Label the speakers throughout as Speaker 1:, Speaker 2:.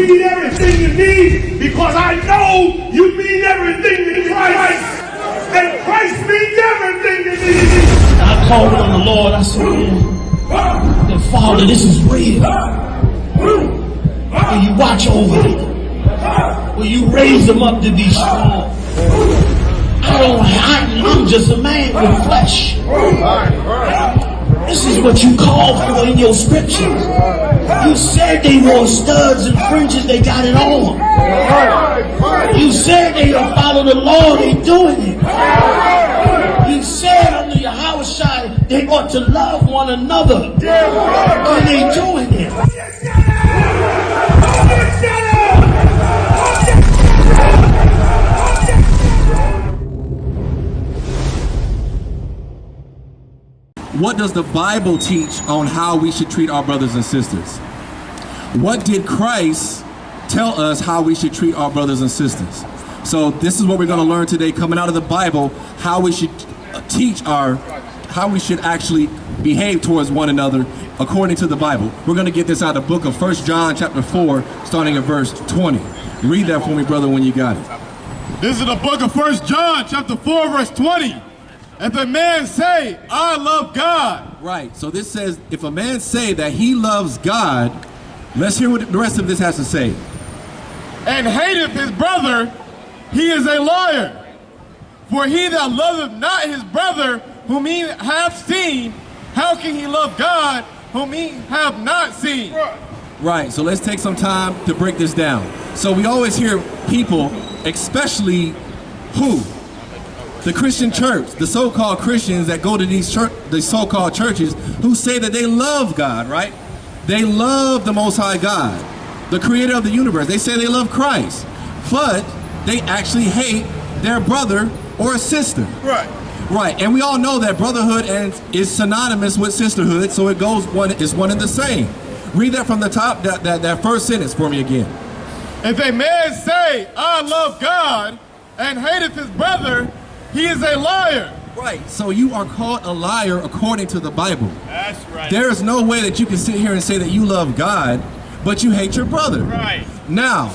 Speaker 1: mean everything you need because I know you mean everything to Christ. And Christ means everything to me.
Speaker 2: I called on the Lord. I said, that Father, this is real. Will you watch over them? Will you raise them up to be strong? I'm just a man with flesh. This is what you called for in your scriptures. You said they wore studs and fringes, they got it on. You said they don't follow the law, they doing it. You said under YAHANNA they ought to love one another, and they doing it.
Speaker 3: What does the Bible teach on how we should treat our brothers and sisters? What did Christ tell us how we should treat our brothers and sisters? So this is what we're going to learn today, coming out of the Bible, how we should how we should actually behave towards one another according to the Bible. We're going to get this out of the book of 1 John chapter 4, starting at verse 20. Read that for me, brother, when you got it.
Speaker 4: This is the book of 1 John chapter 4, verse 20. If a man say, I love God.
Speaker 3: Right, so this says, if a man say that he loves God, let's hear what the rest of this has to say.
Speaker 4: And hateth his brother, he is a liar. For he that loveth not his brother, whom he hath seen, how can he love God, whom he hath not seen?
Speaker 3: Right, so let's take some time to break this down. So we always hear people, especially who? The Christian church, the so-called Christians that go to these so-called churches who say that they love God, right? They love the Most High God, the creator of the universe. They say they love Christ, but they actually hate their brother or sister.
Speaker 4: Right.
Speaker 3: Right, and we all know that brotherhood is synonymous with sisterhood, so it goes it's one and the same. Read that from the top, that first sentence for me again.
Speaker 4: If a man say, I love God, and hateth his brother, he is a liar.
Speaker 3: Right, so you are called a liar according to the Bible.
Speaker 4: That's right.
Speaker 3: There is no way that you can sit here and say that you love God, but you hate your brother.
Speaker 4: Right.
Speaker 3: Now,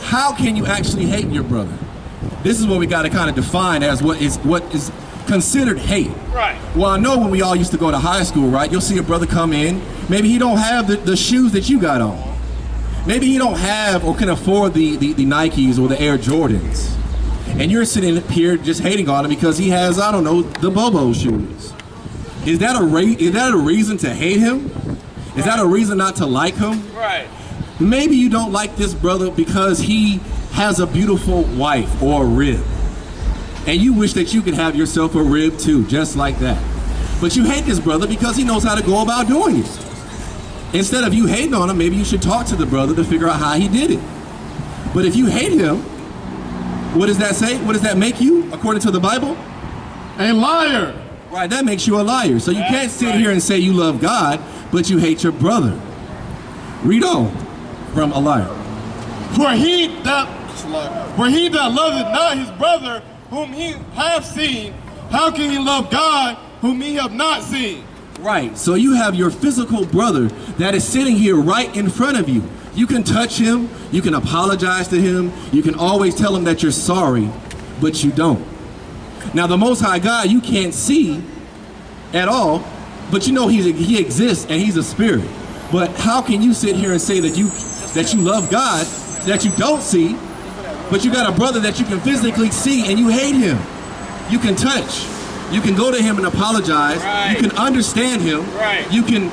Speaker 3: how can you actually hate your brother? This is what we got to kind of define as what is considered hate.
Speaker 4: Right.
Speaker 3: Well, I know when we all used to go to high school, right? You'll see a brother come in, maybe he don't have the shoes that you got on. Maybe he don't have or can afford the Nikes or the Air Jordans. And you're sitting here just hating on him because he has, I don't know, the Bobo shoes. Is that a reason to hate him? Is that a reason not to like him?
Speaker 4: Right.
Speaker 3: Maybe you don't like this brother because he has a beautiful wife or a rib. And you wish that you could have yourself a rib too, just like that. But you hate this brother because he knows how to go about doing it. Instead of you hating on him, maybe you should talk to the brother to figure out how he did it. But if you hate him, what does that say? What does that make you, according to the Bible?
Speaker 4: A liar.
Speaker 3: Right, that makes you a liar. So you can't sit here and say you love God, but you hate your brother. Read on from a liar.
Speaker 4: For he that loveth not his brother, whom he hath seen, how can he love God, whom he have not seen?
Speaker 3: Right, so you have your physical brother that is sitting here right in front of you. You can touch him, you can apologize to him, you can always tell him that you're sorry, but you don't. Now the Most High God you can't see at all, but you know he exists and he's a spirit. But how can you sit here and say that you love God that you don't see, but you got a brother that you can physically see and you hate him? You can touch, you can go to him and apologize,
Speaker 4: right.
Speaker 3: You can understand him,
Speaker 4: right.
Speaker 3: You can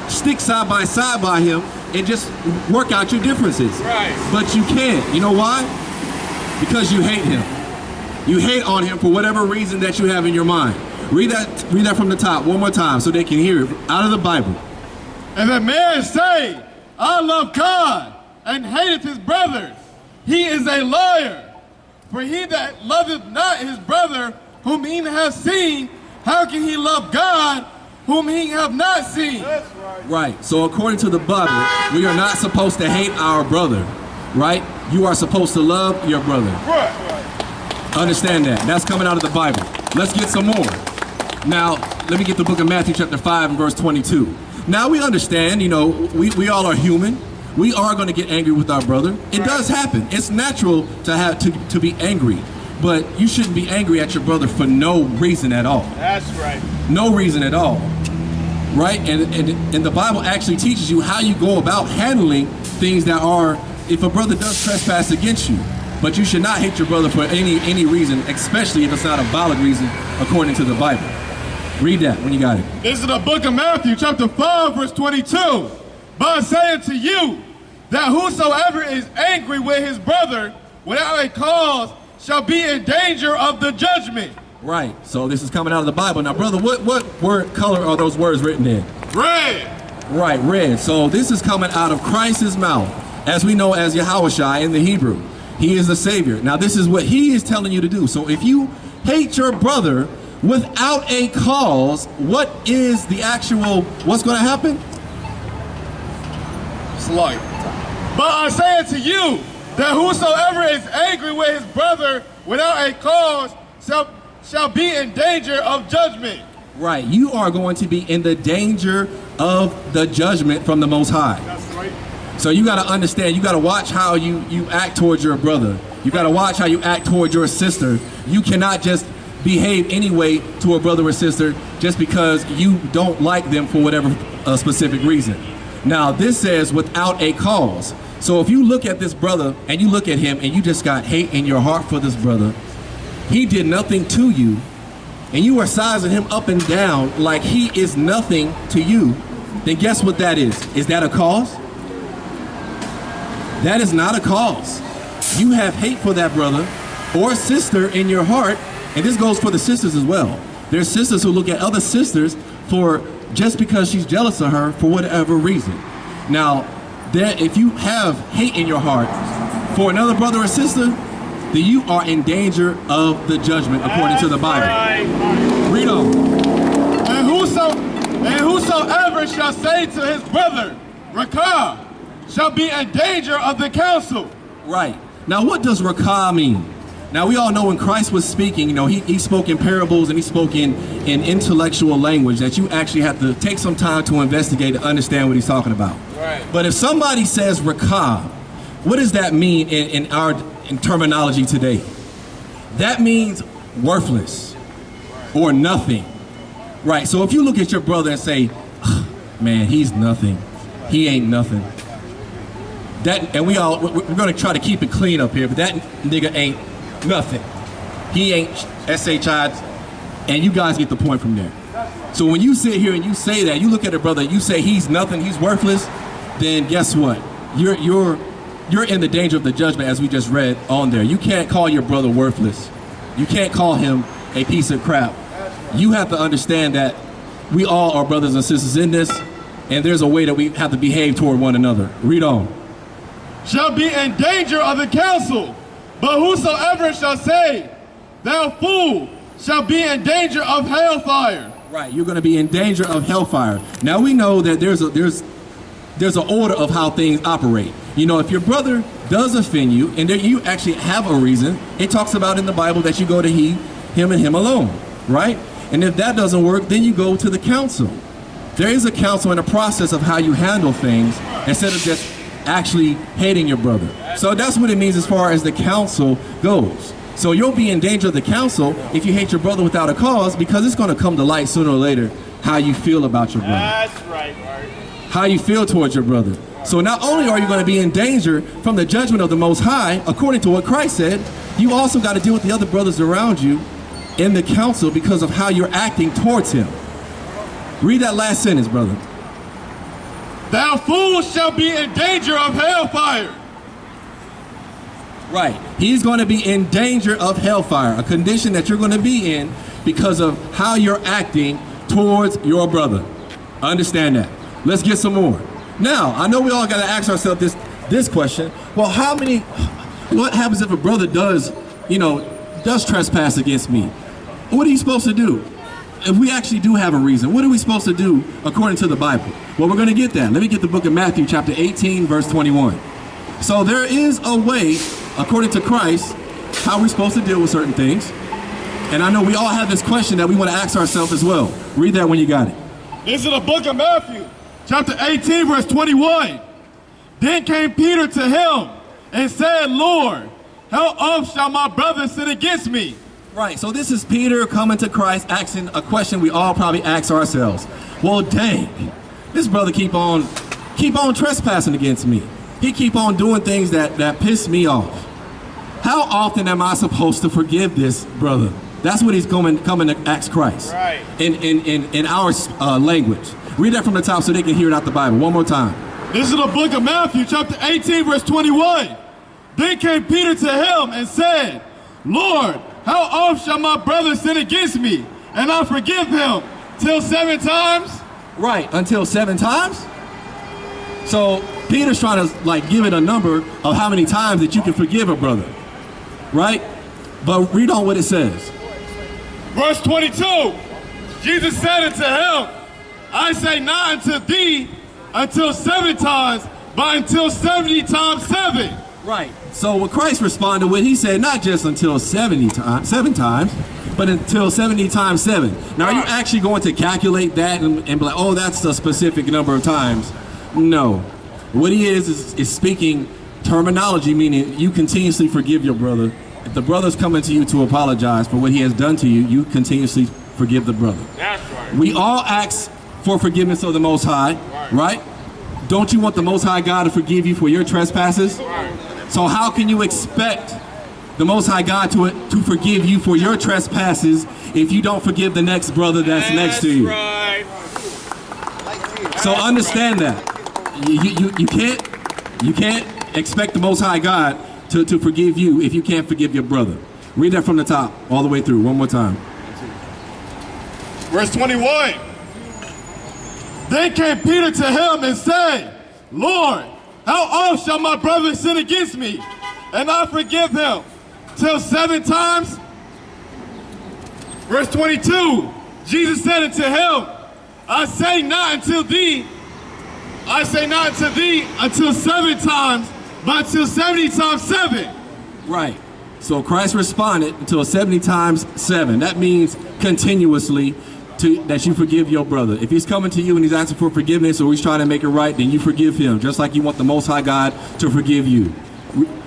Speaker 3: stick side by him and just work out your differences.
Speaker 4: Right.
Speaker 3: But you can't. You know why? Because you hate him. You hate on him for whatever reason that you have in your mind. Read that from the top one more time so they can hear it out of the Bible.
Speaker 4: If a man say, I love God, and hateth his brothers, he is a liar. For he that loveth not his brother, whom he hath seen, how can he love God, whom he have not seen?
Speaker 1: That's right.
Speaker 3: Right, so according to the Bible, we are not supposed to hate our brother, right? You are supposed to love your brother.
Speaker 1: Right.
Speaker 3: Understand that. That's coming out of the Bible. Let's get some more. Now, let me get the book of Matthew chapter 5 and verse 22. Now we understand, you know, we all are human. we are going to get angry with our brother. It does happen. It's natural to have to be angry, but you shouldn't be angry at your brother for no reason at all.
Speaker 1: That's right.
Speaker 3: No reason at all, right? And the Bible actually teaches you how you go about handling things that are, if a brother does trespass against you. But you should not hate your brother for any reason, especially if it's not a valid reason according to the Bible. Read that when you got it.
Speaker 4: This is the book of Matthew, chapter 5, verse 22. But I say unto you, that whosoever is angry with his brother without a cause shall be in danger of the judgment.
Speaker 3: Right, so this is coming out of the Bible. Now, brother, what word color are those words written in?
Speaker 4: Red.
Speaker 3: Right, red. So this is coming out of Christ's mouth, as we know as Yahawashi in the Hebrew. He is the Savior. Now, this is what he is telling you to do. So if you hate your brother without a cause, what is the actual, what's going to happen?
Speaker 4: Slight. But I say unto you, that whosoever is angry with his brother without a cause shall be in danger of judgment.
Speaker 3: Right, you are going to be in the danger of the judgment from the Most High.
Speaker 1: That's right.
Speaker 3: So you got to understand, you got to watch how you act towards your brother. You got to watch how you act towards your sister. You cannot just behave anyway to a brother or sister just because you don't like them for whatever specific reason. Now, this says without a cause. So if you look at this brother and you look at him and you just got hate in your heart for this brother, he did nothing to you, and you are sizing him up and down like he is nothing to you, then guess what that is? Is that a cause? That is not a cause. You have hate for that brother or sister in your heart, and this goes for the sisters as well. There's sisters who look at other sisters for just because she's jealous of her for whatever reason. Now, if you have hate in your heart for another brother or sister, then you are in danger of the judgment according to the Bible. Read on.
Speaker 4: And whosoever shall say to his brother, Rakah, shall be in danger of the council.
Speaker 3: Right. Now, what does Rakah mean? Now, we all know when Christ was speaking, you know, he spoke in parables and he spoke in intellectual language that you actually have to take some time to investigate to understand what he's talking about.
Speaker 4: Right.
Speaker 3: But if somebody says Rakah, what does that mean in terminology today? That means worthless or nothing. Right. So if you look at your brother and say, man, he's nothing. He ain't nothing. And we're going to try to keep it clean up here, but that nigga ain't nothing. He ain't SHI, and you guys get the point from there. So when you sit here and you say that, you look at a brother, you say he's nothing, he's worthless, then guess what? You're in the danger of the judgment, as we just read on there. You can't call your brother worthless. You can't call him a piece of crap. You have to understand that we all are brothers and sisters in this, and there's a way that we have to behave toward one another. Read on.
Speaker 4: Shall be in danger of the council, but whosoever shall say, thou fool, shall be in danger of hellfire.
Speaker 3: Right, you're going to be in danger of hellfire. Now we know that there's an order of how things operate. You know, if your brother does offend you, and you actually have a reason, it talks about in the Bible that you go to him and him alone, right? And if that doesn't work, then you go to the council. There is a council and a process of how you handle things instead of just actually hating your brother. So that's what it means as far as the council goes. So you'll be in danger of the council if you hate your brother without a cause, because it's going to come to light sooner or later how you feel about your brother.
Speaker 1: That's right, Mark.
Speaker 3: How you feel towards your brother. So not only are you going to be in danger from the judgment of the Most High, according to what Christ said, you also got to deal with the other brothers around you in the council because of how you're acting towards him. Read that last sentence, brother.
Speaker 4: Thou fool shall be in danger of hellfire.
Speaker 3: Right. He's going to be in danger of hellfire, a condition that you're going to be in because of how you're acting towards your brother. Understand that. Let's get some more. Now, I know we all got to ask ourselves this question. Well, what happens if a brother does trespass against me? What are you supposed to do? If we actually do have a reason, what are we supposed to do according to the Bible? Well, we're going to get that. Let me get the book of Matthew, chapter 18, verse 21. So there is a way, according to Christ, how we're supposed to deal with certain things. And I know we all have this question that we want to ask ourselves as well. Read that when you got it.
Speaker 4: This is the book of Matthew, chapter 18, verse 21. Then came Peter to him and said, Lord, how oft shall my brother sin against me?
Speaker 3: Right, so this is Peter coming to Christ asking a question we all probably ask ourselves. Well, dang, this brother keep on trespassing against me. He keep on doing things that piss me off. How often am I supposed to forgive this brother? That's what he's coming to ask Christ.
Speaker 1: Right.
Speaker 3: In our language. Read that from the top so they can hear it out the Bible. One more time.
Speaker 4: This is the book of Matthew, chapter 18, verse 21. Then came Peter to him and said, Lord, how oft shall my brother sin against me, and I forgive him? Till 7 times?
Speaker 3: Right, until 7 times? So Peter's trying to like give it a number of how many times that you can forgive a brother. Right? But read on what it says.
Speaker 4: Verse 22, Jesus said unto him, I say not unto thee until 7 times, but until 70 times 7.
Speaker 3: Right. So what Christ responded with, he said not just until 7 times, but until 70 times 7. Now, are you actually going to calculate that and be like, oh, that's a specific number of times? No. What he is speaking terminology, meaning you continuously forgive your brother. If the brother's coming to you to apologize for what he has done to you, you continuously forgive the brother.
Speaker 1: That's right.
Speaker 3: We all ask for forgiveness of the Most High, right? Don't you want the Most High God to forgive you for your trespasses?
Speaker 1: Right.
Speaker 3: So how can you expect the Most High God to forgive you for your trespasses if you don't forgive the next brother that's next to you?
Speaker 1: Right.
Speaker 3: So understand that. You can't expect the Most High God to forgive you if you can't forgive your brother. Read that from the top all the way through one more time.
Speaker 4: Verse 21. Then came Peter to him and said, Lord, how oft shall my brother sin against me, and I forgive him? Till 7 times? Verse 22. Jesus said unto him, I say not unto thee until 7 times, but until 70 times 7.
Speaker 3: Right. So Christ responded until 70 times 7. That means continuously that you forgive your brother. If he's coming to you and he's asking for forgiveness or he's trying to make it right, then you forgive him, just like you want the Most High God to forgive you.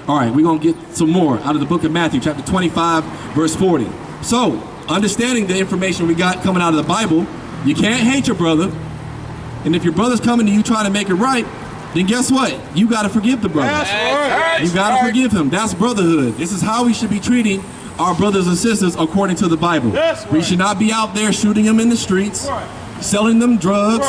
Speaker 3: All right, we're going to get some more out of the book of Matthew, chapter 25, verse 40. So, understanding the information we got coming out of the Bible, you can't hate your brother. And if your brother's coming to you trying to make it right, then guess what? You got to forgive the brother.
Speaker 1: That's right.
Speaker 3: You got to forgive him. That's brotherhood. This is how we should be treating our brothers and sisters according to the Bible.
Speaker 1: That's right.
Speaker 3: We should not be out there shooting them in the streets, selling them drugs,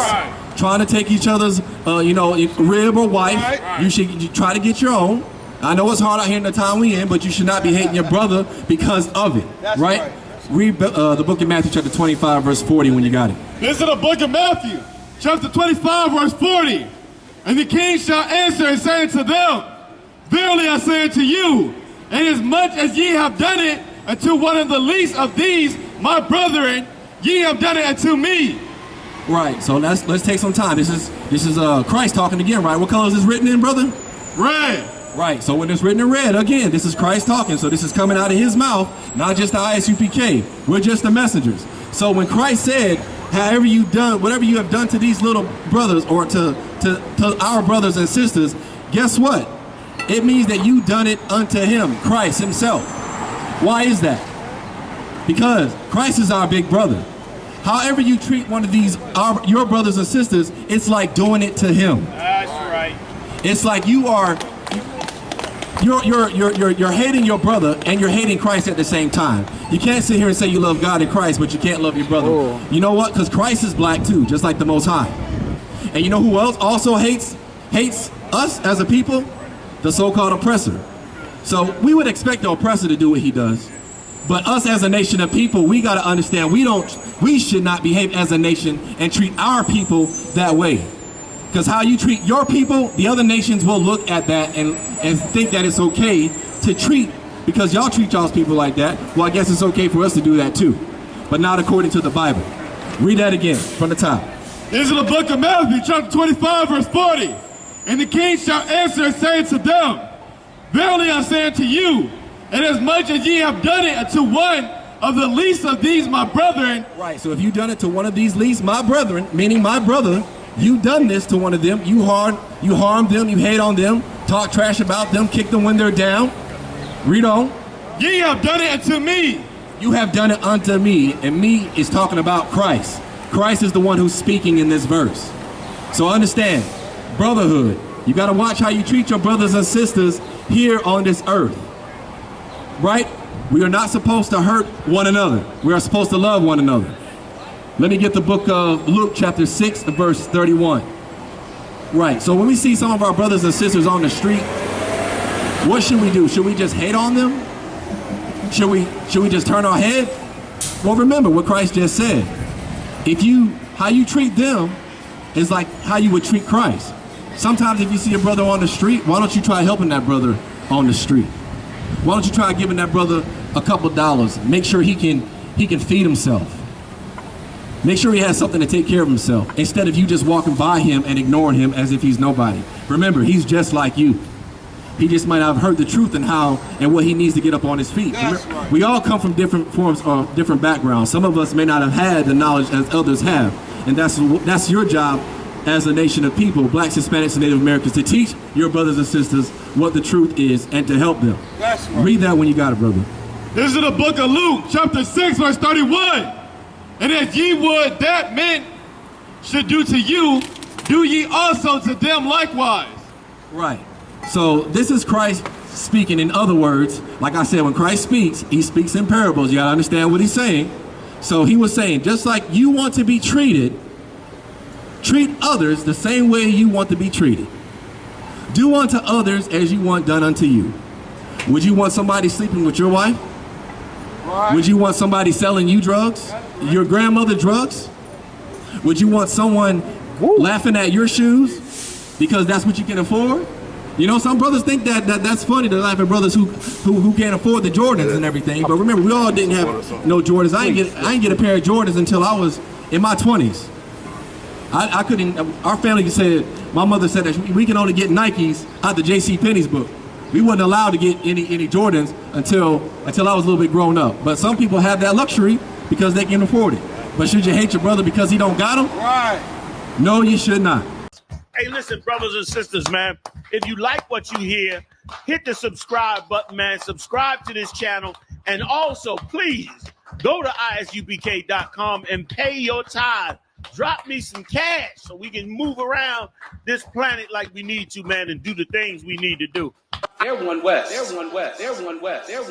Speaker 3: trying to take each other's, rib or wife.
Speaker 1: Right.
Speaker 3: You should try to get your own. I know it's hard out here in the time we in, but you should not be hating your brother because of it.
Speaker 1: That's
Speaker 3: right? Read the book of Matthew, chapter 25, verse 40 when you got it.
Speaker 4: This is the book of Matthew, chapter 25, verse 40. And the king shall answer and say unto them, Verily I say unto you, inasmuch as ye have done it unto one of the least of these, my brethren, ye have done it unto me.
Speaker 3: Right. So let's take some time. This is Christ talking again, right? What color is this written in, brother?
Speaker 4: Red.
Speaker 3: Right. So when it's written in red, again, this is Christ talking. So this is coming out of his mouth, not just the I.S.U.P.K. We're just the messengers. So when Christ said, whatever you have done to these little brothers or to our brothers and sisters, guess what? It means that you done it unto him, Christ himself. Why is that? Because Christ is our big brother. However you treat one of these, your brothers and sisters, it's like doing it to him.
Speaker 1: That's right.
Speaker 3: It's like you're hating your brother and you're hating Christ at the same time. You can't sit here and say you love God and Christ, but you can't love your brother. Oh. You know what? Because Christ is black too, just like the Most High. And you know who else also hates us as a people? The so-called oppressor. So we would expect the oppressor to do what he does. But us as a nation of people, we got to understand we should not behave as a nation and treat our people that way. Because how you treat your people, the other nations will look at that and think that it's okay to treat, because y'all treat y'all's people like that. Well, I guess it's okay for us to do that too, but not according to the Bible. Read that again from the top.
Speaker 4: This is the book of Matthew, chapter 25, verse 40. And the king shall answer and say to them, Verily I say unto you, inasmuch as ye have done it unto one of the least of these my brethren.
Speaker 3: Right, so if you've done it to one of these least, my brethren, meaning my brother, You done this to one of them. You harm them. You hate on them. Talk trash about them. Kick them when they're down. Read on.
Speaker 4: Ye have done it unto me.
Speaker 3: You have done it unto me, and me is talking about Christ. Christ is the one who's speaking in this verse. So understand, brotherhood. You got to watch how you treat your brothers and sisters here on this earth. Right? We are not supposed to hurt one another. We are supposed to love one another. Let me get the book of Luke chapter 6 verse 31. Right, so when we see some of our brothers and sisters on the street, what should we do? Should we just hate on them? Should we just turn our head? Well, remember what Christ just said. How you treat them is like how you would treat Christ. Sometimes if you see a brother on the street, why don't you try helping that brother on the street? Why don't you try giving that brother a couple dollars? Make sure he can feed himself. Make sure he has something to take care of himself, instead of you just walking by him and ignoring him as if he's nobody. Remember, he's just like you. He just might not have heard the truth and how and what he needs to get up on his feet. Right. We all come from different forms or different backgrounds. Some of us may not have had the knowledge as others have. And that's your job as a nation of people, blacks, Hispanics, and Native Americans, to teach your brothers and sisters what the truth is and to help them. Right. Read that when you got it, brother.
Speaker 4: This is the book of Luke, chapter 6, verse 31. And as ye would that men should do to you, do ye also to them likewise.
Speaker 3: Right. So this is Christ speaking. In other words, like I said, when Christ speaks, he speaks in parables. You gotta understand what he's saying. So he was saying, just like you want to be treated, treat others the same way you want to be treated. Do unto others as you want done unto you. Would you want somebody sleeping with your wife? Right. Would you want somebody selling you drugs? Your grandmother drugs? Would you want someone laughing at your shoes because that's what you can afford? You know, some brothers think that's funny to laugh at brothers who can't afford the Jordans and everything. But remember, we all didn't have no Jordans. I didn't get a pair of Jordans until I was in my 20s. I couldn't. Our family said, my mother said that we can only get Nikes out the JCPenney's book. We wasn't allowed to get any Jordans until I was a little bit grown up. But some people have that luxury because they can afford it. But should you hate your brother because he don't got them? Right. No, you should not.
Speaker 1: Hey, listen, brothers and sisters, man. If you like what you hear, hit the subscribe button, man. Subscribe to this channel. And also, please, go to ISUPK.com and pay your tithe. Drop me some cash so we can move around this planet like we need to, man, and do the things we need to do.
Speaker 5: They're one West. They're one West. They're one West. They're one